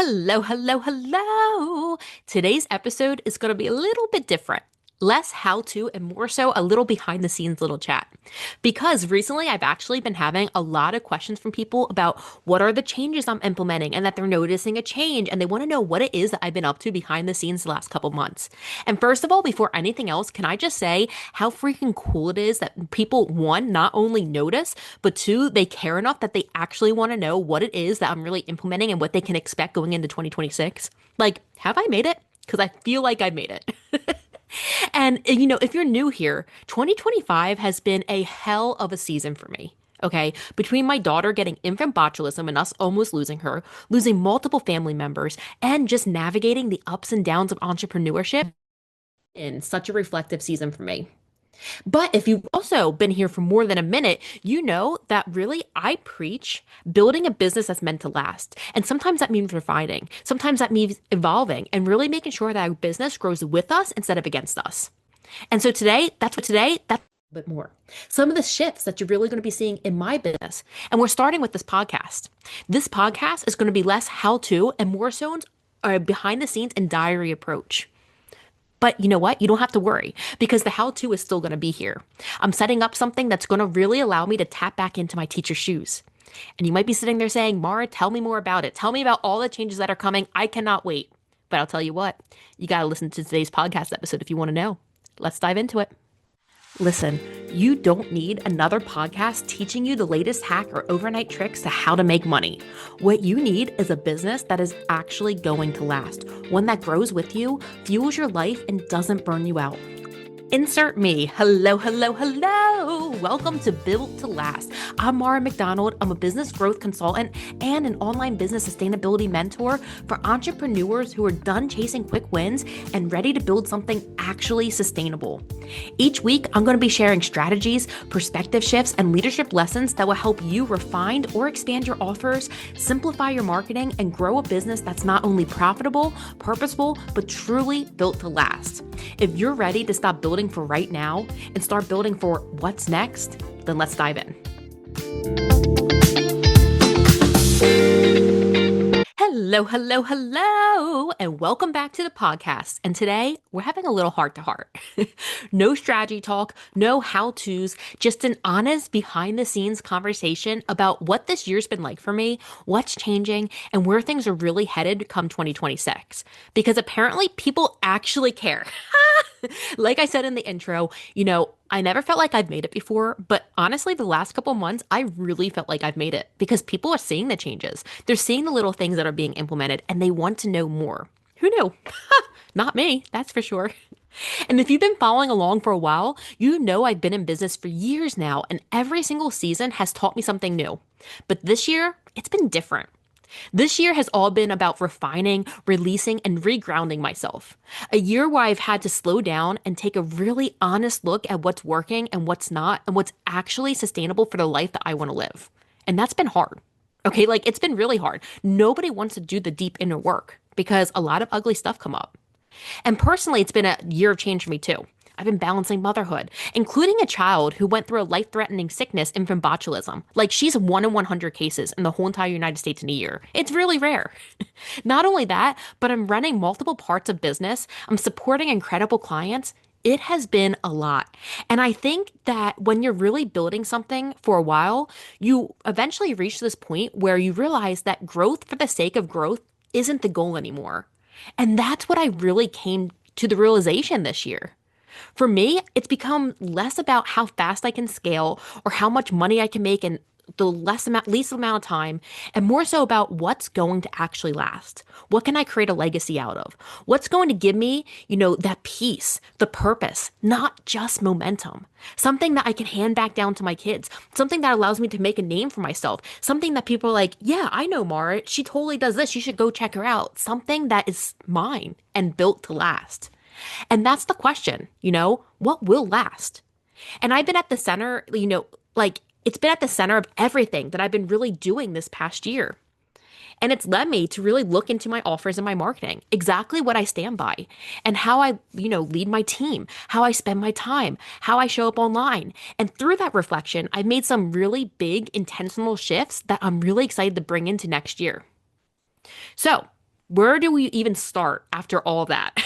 Hello, hello, hello. Today's episode is going to be a little bit different. Less how to and more so a little behind the scenes little chat. Because recently I've actually been having a lot of questions from people about what are the changes I'm implementing and that they're noticing a change and they want to know what it is that I've been up to behind the scenes the last couple months. And first of all, before anything else, can I just say how freaking cool it is that people, one, not only notice, but two, they care enough that they actually want to know what it is that I'm really implementing and what they can expect going into 2026. Like, have I made it? Because I feel like I made it. And, if you're new here, 2025 has been a hell of a season for me. Okay. Between my daughter getting infant botulism and us almost losing her, losing multiple family members, and just navigating the ups and downs of entrepreneurship, in such a reflective season for me. But if you've also been here for more than a minute, you know that really I preach building a business that's meant to last. And sometimes that means refining. Sometimes that means evolving and really making sure that our business grows with us instead of against us. And so that's a bit more. Some of the shifts that you're really going to be seeing in my business. And we're starting with this podcast. This podcast is going to be less how to and more so a behind the scenes and diary approach. But you know what? You don't have to worry because the how to is still going to be here. I'm setting up something that's going to really allow me to tap back into my teacher's shoes. And you might be sitting there saying, Mara, tell me more about it. Tell me about all the changes that are coming. I cannot wait. But I'll tell you what, you got to listen to today's podcast episode if you want to know. Let's dive into it. Listen, you don't need another podcast teaching you the latest hack or overnight tricks to how to make money. What you need is a business that is actually going to last, one that grows with you, fuels your life, and doesn't burn you out. Insert me. Hello, hello, hello. Welcome to Built to Last. I'm Mara McDonald. I'm a business growth consultant and an online business sustainability mentor for entrepreneurs who are done chasing quick wins and ready to build something actually sustainable. Each week, I'm going to be sharing strategies, perspective shifts, and leadership lessons that will help you refine or expand your offers, simplify your marketing, and grow a business that's not only profitable, purposeful, but truly built to last. If you're ready to stop building for right now and start building for what's next, then let's dive in. Hello, hello, hello, and welcome back to the podcast. And today we're having a little heart to heart. No strategy talk, no how-tos, just an honest behind the scenes conversation about what this year's been like for me, what's changing, and where things are really headed come 2026. Because apparently people actually care. Like I said in the intro, I never felt like I've made it before, but honestly, the last couple months, I really felt like I've made it because people are seeing the changes. They're seeing the little things that are being implemented and they want to know more. Who knew? Not me, that's for sure. And if you've been following along for a while, you know I've been in business for years now, and every single season has taught me something new. But this year, it's been different. This year has all been about refining, releasing, and regrounding myself. A year where I've had to slow down and take a really honest look at what's working and what's not, and what's actually sustainable for the life that I want to live. And that's been hard. Okay, it's been really hard. Nobody wants to do the deep inner work because a lot of ugly stuff come up. And personally, it's been a year of change for me too. I've been balancing motherhood, including a child who went through a life-threatening sickness, infant botulism. She's 1 in 100 cases in the whole entire United States in a year. It's really rare. Not only that, but I'm running multiple parts of business. I'm supporting incredible clients. It has been a lot. And I think that when you're really building something for a while, you eventually reach this point where you realize that growth for the sake of growth isn't the goal anymore. And that's what I really came to the realization this year. For me, it's become less about how fast I can scale or how much money I can make in the least amount of time, and more so about what's going to actually last. What can I create a legacy out of? What's going to give me, that peace, the purpose, not just momentum. Something that I can hand back down to my kids. Something that allows me to make a name for myself. Something that people are like, yeah, I know Mara. She totally does this. You should go check her out. Something that is mine and built to last. And that's the question, what will last? And I've been at the center, it's been at the center of everything that I've been really doing this past year. And it's led me to really look into my offers and my marketing, exactly what I stand by and how I, lead my team, how I spend my time, how I show up online. And through that reflection, I've made some really big intentional shifts that I'm really excited to bring into next year. So Where do we even start after all that?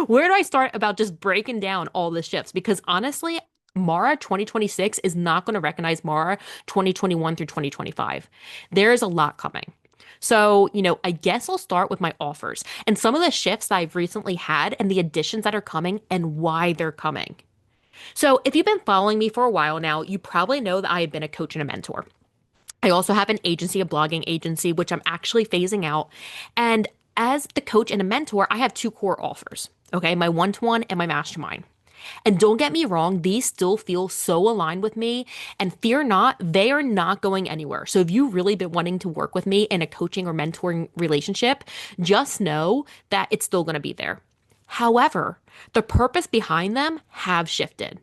Where do I start about just breaking down all the shifts? Because honestly, Mara 2026 is not going to recognize Mara 2021 through 2025. There's a lot coming. So, I guess I'll start with my offers and some of the shifts that I've recently had and the additions that are coming and why they're coming. So, if you've been following me for a while now, you probably know that I have been a coach and a mentor. I also have an agency, a blogging agency, which I'm actually phasing out. And as the coach and a mentor, I have two core offers. Okay, my one to one and my mastermind. And don't get me wrong, these still feel so aligned with me. And fear not, they are not going anywhere. So if you've really been wanting to work with me in a coaching or mentoring relationship, just know that it's still going to be there. However, the purpose behind them have shifted.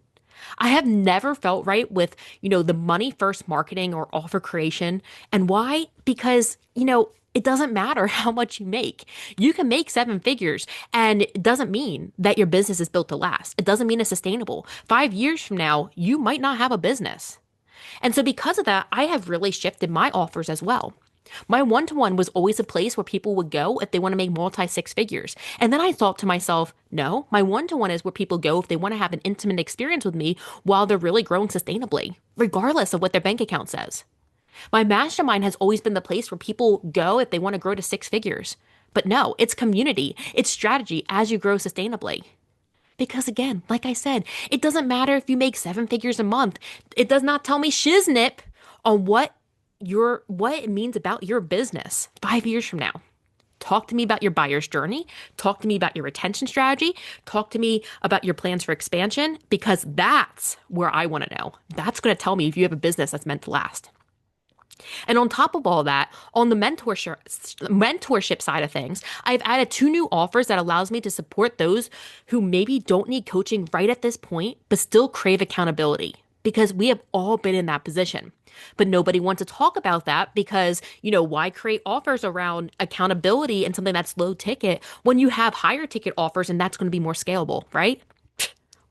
I have never felt right with, the money first marketing or offer creation. And why? Because, it doesn't matter how much you make. You can make seven figures, and it doesn't mean that your business is built to last. It doesn't mean it's sustainable. 5 years from now, you might not have a business. And so, because of that, I have really shifted my offers as well. My one to one was always a place where people would go if they want to make multi six figures. And then I thought to myself, no, my one to one is where people go if they want to have an intimate experience with me while they're really growing sustainably, regardless of what their bank account says. My mastermind has always been the place where people go if they want to grow to six figures. But no, it's community, it's strategy as you grow sustainably. Because again, like I said, it doesn't matter if you make seven figures a month. It does not tell me shiznip on what it means about your business 5 years from now. Talk to me about your buyer's journey. Talk to me about your retention strategy. Talk to me about your plans for expansion, because that's where I want to know. That's going to tell me if you have a business that's meant to last. And on top of all that, on the mentorship side of things, I've added two new offers that allows me to support those who maybe don't need coaching right at this point, but still crave accountability, because we have all been in that position. But nobody wants to talk about that because, why create offers around accountability and something that's low ticket when you have higher ticket offers and that's going to be more scalable, right?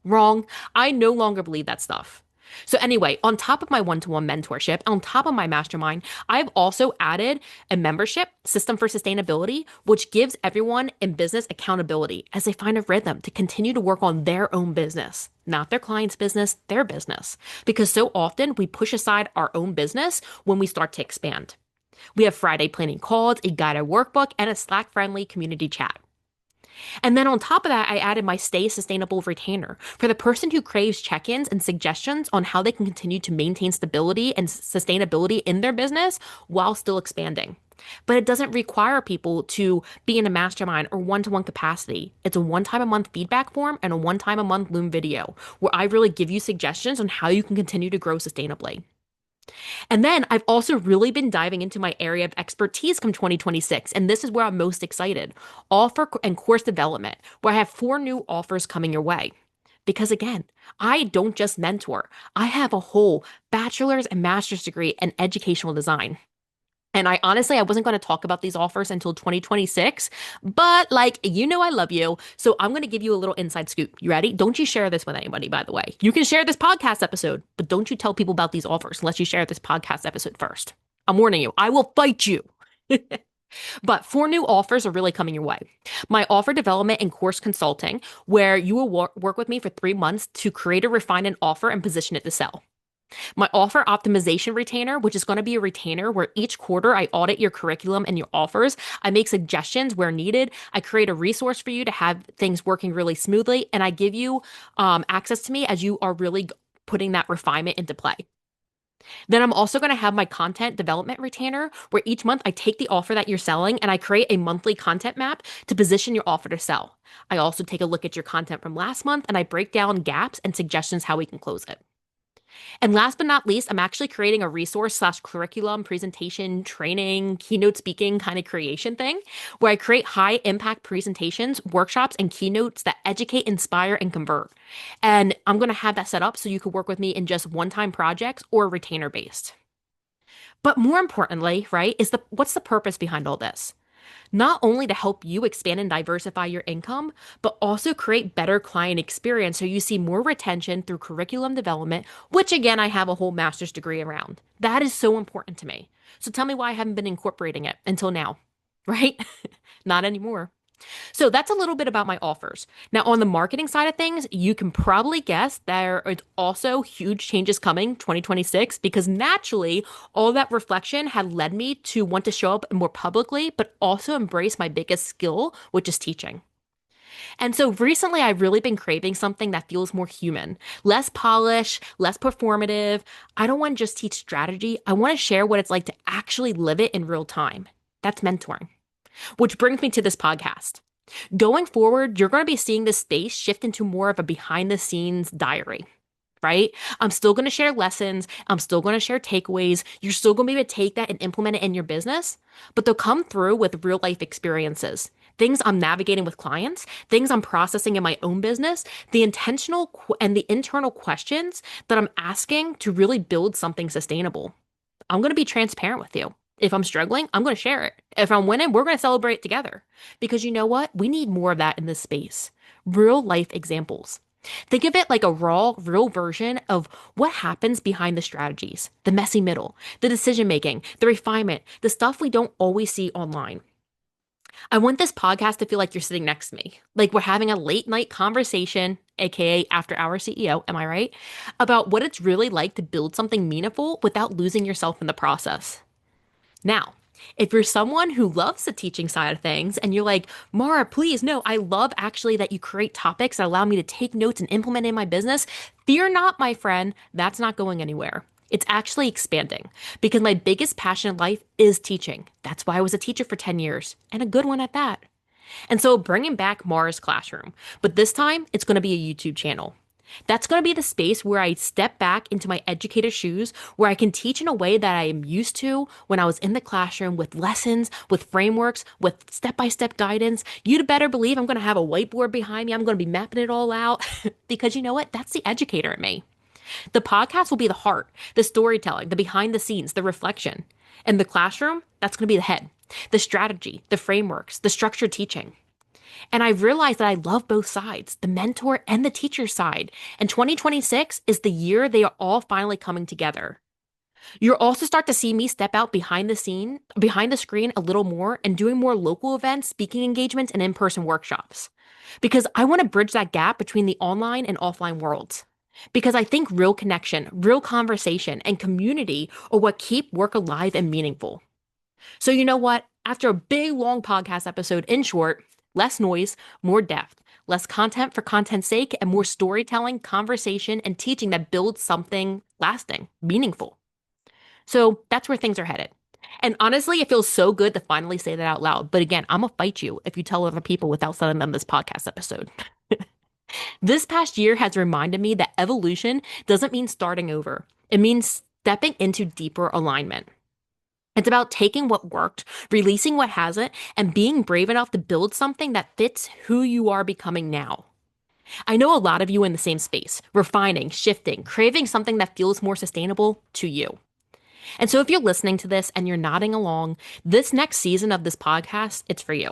Wrong. I no longer believe that stuff. So anyway, on top of my one-to-one mentorship, on top of my mastermind, I've also added a membership system for sustainability, which gives everyone in business accountability as they find a rhythm to continue to work on their own business, not their client's business, their business. Because so often we push aside our own business when we start to expand. We have Friday planning calls, a guided workbook, and a Slack-friendly community chat. And then on top of that, I added my Stay Sustainable retainer for the person who craves check ins and suggestions on how they can continue to maintain stability and sustainability in their business while still expanding. But it doesn't require people to be in a mastermind or one to one capacity. It's a one time a month feedback form and a one time a month Loom video where I really give you suggestions on how you can continue to grow sustainably. And then I've also really been diving into my area of expertise come 2026. And this is where I'm most excited. Offer and course development, where I have 4 new offers coming your way. Because again, I don't just mentor, I have a whole bachelor's and master's degree in educational design. And I wasn't going to talk about these offers until 2026, but I love you. So I'm going to give you a little inside scoop. You ready? Don't you share this with anybody, by the way. You can share this podcast episode, but don't you tell people about these offers unless you share this podcast episode first. I'm warning you, I will fight you. But 4 new offers are really coming your way. My offer development and course consulting, where you will work with me for 3 months to create or refine an offer and position it to sell. My offer optimization retainer, which is going to be a retainer where each quarter I audit your curriculum and your offers. I make suggestions where needed. I create a resource for you to have things working really smoothly. And I give you access to me as you are really putting that refinement into play. Then I'm also going to have my content development retainer where each month I take the offer that you're selling and I create a monthly content map to position your offer to sell. I also take a look at your content from last month and I break down gaps and suggestions how we can close it. And last but not least, I'm actually creating a resource / curriculum, presentation, training, keynote speaking kind of creation thing where I create high impact presentations, workshops, and keynotes that educate, inspire, and convert. And I'm going to have that set up so you can work with me in just one-time projects or retainer based. But more importantly, right, what's the purpose behind all this? Not only to help you expand and diversify your income, but also create better client experience so you see more retention through curriculum development, which again, I have a whole master's degree around. That is so important to me. So tell me why I haven't been incorporating it until now. right? Not anymore. So that's a little bit about my offers. Now, on the marketing side of things, you can probably guess there is also huge changes coming 2026 because naturally, all that reflection had led me to want to show up more publicly, but also embrace my biggest skill, which is teaching. And so recently, I've really been craving something that feels more human, less polished, less performative. I don't want to just teach strategy. I want to share what it's like to actually live it in real time. That's mentoring. Which brings me to this podcast. Going forward, you're going to be seeing this space shift into more of a behind the scenes diary, right? I'm still going to share lessons. I'm still going to share takeaways. You're still going to be able to take that and implement it in your business, but they'll come through with real life experiences. Things I'm navigating with clients, things I'm processing in my own business, the intentional and the internal questions that I'm asking to really build something sustainable. I'm going to be transparent with you. If I'm struggling, I'm going to share it. If I'm winning, we're going to celebrate together. Because you know what? We need more of that in this space. Real life examples. Think of it like a raw, real version of what happens behind the strategies, the messy middle, the decision making, the refinement, the stuff we don't always see online. I want this podcast to feel like you're sitting next to me, like we're having a late night conversation, aka after hour CEO, am I right? About what it's really like to build something meaningful without losing yourself in the process. Now, if you're someone who loves the teaching side of things and you're like, Mara, please, no, I love actually that you create topics that allow me to take notes and implement in my business, fear not, my friend, that's not going anywhere. It's actually expanding because my biggest passion in life is teaching. That's why I was a teacher for 10 years and a good one at that. And so bringing back Mara's Classroom, but this time it's going to be a YouTube channel. That's going to be the space where I step back into my educator's shoes, where I can teach in a way that I am used to when I was in the classroom with lessons, with frameworks, with step by step guidance. You'd better believe I'm going to have a whiteboard behind me. I'm going to be mapping it all out because you know what? That's the educator in me. The podcast will be the heart, the storytelling, the behind the scenes, the reflection. And the classroom, that's going to be the head, the strategy, the frameworks, the structured teaching. And I've realized that I love both sides, the mentor and the teacher side. And 2026 is the year they are all finally coming together. You'll also start to see me step out behind the screen a little more and doing more local events, speaking engagements, and in-person workshops. Because I want to bridge that gap between the online and offline worlds. Because I think real connection, real conversation, and community are what keep work alive and meaningful. So, you know what? After a big, long podcast episode, in short, less noise, more depth, less content for content's sake, and more storytelling, conversation, and teaching that builds something lasting, meaningful. So, that's where things are headed. And honestly, it feels so good to finally say that out loud. But again, I'm going to fight you if you tell other people without sending them this podcast episode. This past year has reminded me that evolution doesn't mean starting over, it means stepping into deeper alignment. It's about taking what worked, releasing what hasn't, and being brave enough to build something that fits who you are becoming now. I know a lot of you in the same space, refining, shifting, craving something that feels more sustainable to you. And so if you're listening to this and you're nodding along, this next season of this podcast, it's for you.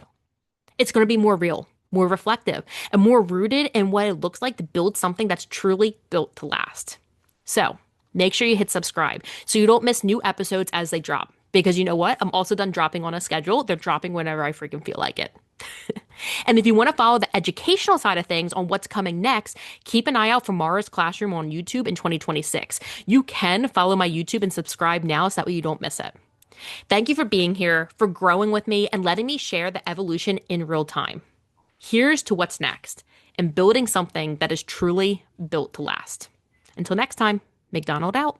It's going to be more real, more reflective, and more rooted in what it looks like to build something that's truly built to last. So make sure you hit subscribe so you don't miss new episodes as they drop. Because you know what? I'm also done dropping on a schedule. They're dropping whenever I freaking feel like it. And if you want to follow the educational side of things on what's coming next, keep an eye out for Mara's Classroom on YouTube in 2026. You can follow my YouTube and subscribe now so that way you don't miss it. Thank you for being here, for growing with me, and letting me share the evolution in real time. Here's to what's next and building something that is truly built to last. Until next time, McDonald out.